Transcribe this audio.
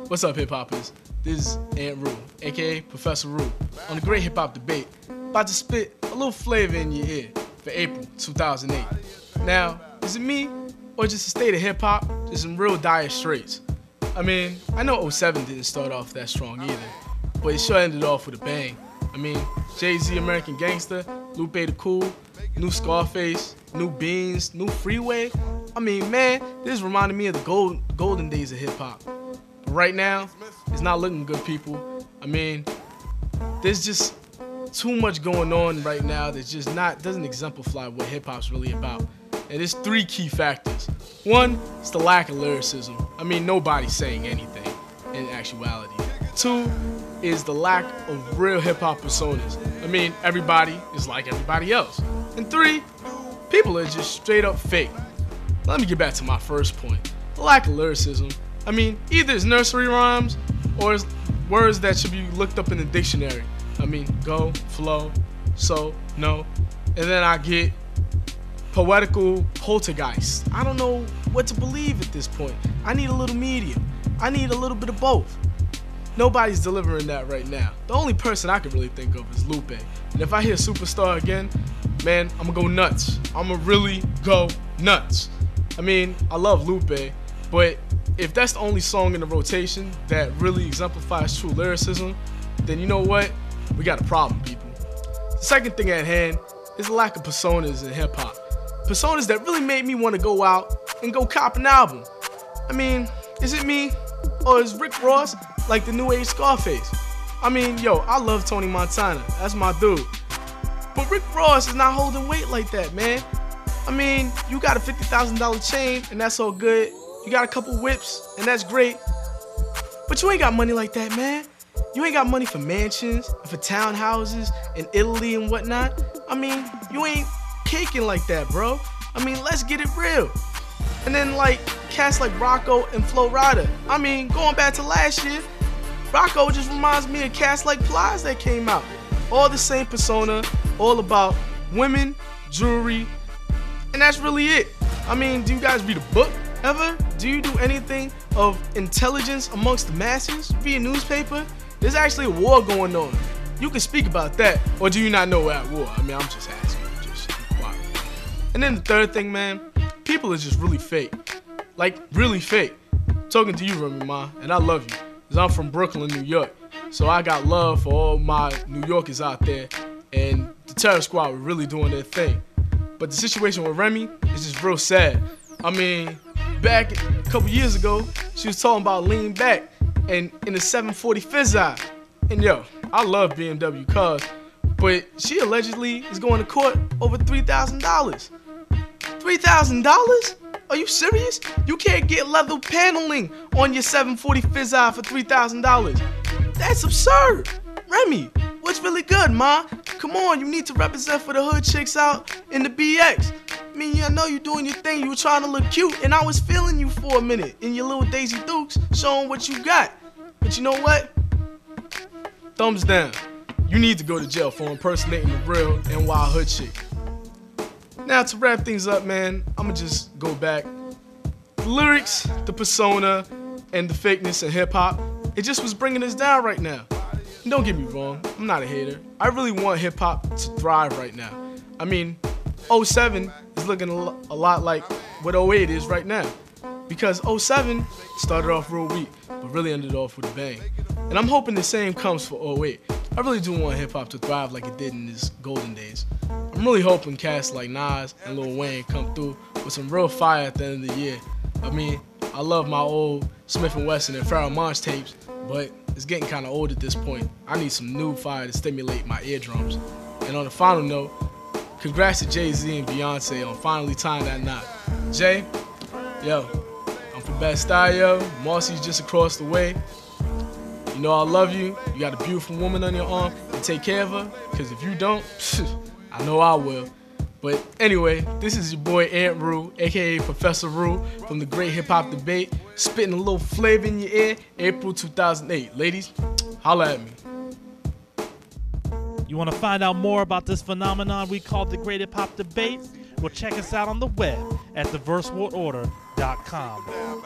What's up, hip hoppers? This is Aunt Rue, aka Professor Rue, on the Great Hip Hop Debate, about to spit a little flavor in your ear for April 2008. Now, is it me, or just a state of hip hop, just some real dire straits? I mean, I know 07 didn't start off that strong either, but it sure ended off with a bang. I mean, Jay-Z, American Gangster, Lupe the Cool, new Scarface, new Beans, new Freeway. I mean, man, this reminded me of the golden days of hip hop. But right now, it's not looking good, people. I mean, there's just too much going on right now that just doesn't exemplify what hip hop's really about. And there's three key factors. One, it's the lack of lyricism. I mean, nobody's saying anything in actuality. Two is the lack of real hip hop personas. I mean, everybody is like everybody else. And three, people are just straight up fake. Let me get back to my first point. The lack of lyricism. I mean, either it's nursery rhymes or it's words that should be looked up in the dictionary. I mean, go, flow, so, no. And then I get poetical poltergeist. I don't know what to believe at this point. I need a little medium. I need a little bit of both. Nobody's delivering that right now. The only person I can really think of is Lupe. And if I hear Superstar again, man, I'm gonna go nuts. I'm gonna really go nuts. I mean, I love Lupe, but if that's the only song in the rotation that really exemplifies true lyricism, then you know what? We got a problem, people. The second thing at hand is the lack of personas in hip hop. Personas that really made me want to go out and go cop an album. I mean, is it me? Or is Rick Ross like the new age Scarface? I mean, yo, I love Tony Montana. That's my dude. But Rick Ross is not holding weight like that, man. I mean, you got a $50,000 chain, and that's all good. You got a couple whips, and that's great. But you ain't got money like that, man. You ain't got money for mansions, and for townhouses in Italy and whatnot. I mean, you ain't caking like that, bro. I mean, let's get it real. And then, like, cats like Rocco and Flo Rida. I mean, going back to last year, Rocco just reminds me of cats like Plies that came out. All the same persona, all about women, jewelry, and that's really it. I mean, do you guys read a book ever? Do you do anything of intelligence amongst the masses? Read a newspaper? There's actually a war going on. You can speak about that, or do you not know we're at war? I mean, I'm just asking. Just be quiet. And then the third thing, man, people are just really fake. Like, really fake. I'm talking to you, Remy Ma, and I love you. Because I'm from Brooklyn, New York. So I got love for all my New Yorkers out there. And the Terror Squad were really doing their thing. But the situation with Remy is just real sad. I mean, back a couple years ago, she was talking about lean back and in the 740 Fizz-Eye. And yo, I love BMW cars, but she allegedly is going to court over $3,000. $3,000? Are you serious? You can't get leather paneling on your 740 Fizz-Eye for $3,000. That's absurd. Remy, what's really good, ma? Come on, you need to represent for the hood chicks out in the BX. I mean, I know you're doing your thing. You were trying to look cute, and I was feeling you for a minute in your little Daisy Dukes, showing what you got. But you know what? Thumbs down. You need to go to jail for impersonating the real NY hood chick. Now, to wrap things up, man, I'ma just go back. The lyrics, the persona, and the fakeness in hip-hop, it just was bringing us down right now. And don't get me wrong, I'm not a hater. I really want hip-hop to thrive right now. I mean, 07 is looking a lot like what 08 is right now. Because 07 started off real weak, but really ended off with a bang. And I'm hoping the same comes for 08. I really do want hip-hop to thrive like it did in its golden days. I'm really hoping cats like Nas and Lil Wayne come through with some real fire at the end of the year. I mean, I love my old Smith & Wesson and Pharoah Monch tapes, but it's getting kind of old at this point. I need some new fire to stimulate my eardrums. And on a final note, congrats to Jay-Z and Beyonce on finally tying that knot. Jay, yo, I'm from Bed-Stuy, yo. Marcy's just across the way. You know I love you. You got a beautiful woman on your arm, and take care of her, because if you don't, I know I will. But anyway, this is your boy Aunt Rue, aka Professor Rue, from the Great Hip Hop Debate, spitting a little flavor in your ear, April 2008. Ladies, holla at me. You want to find out more about this phenomenon we call the Great Hip Hop Debate? Well, check us out on the web at theverseworldorder.com.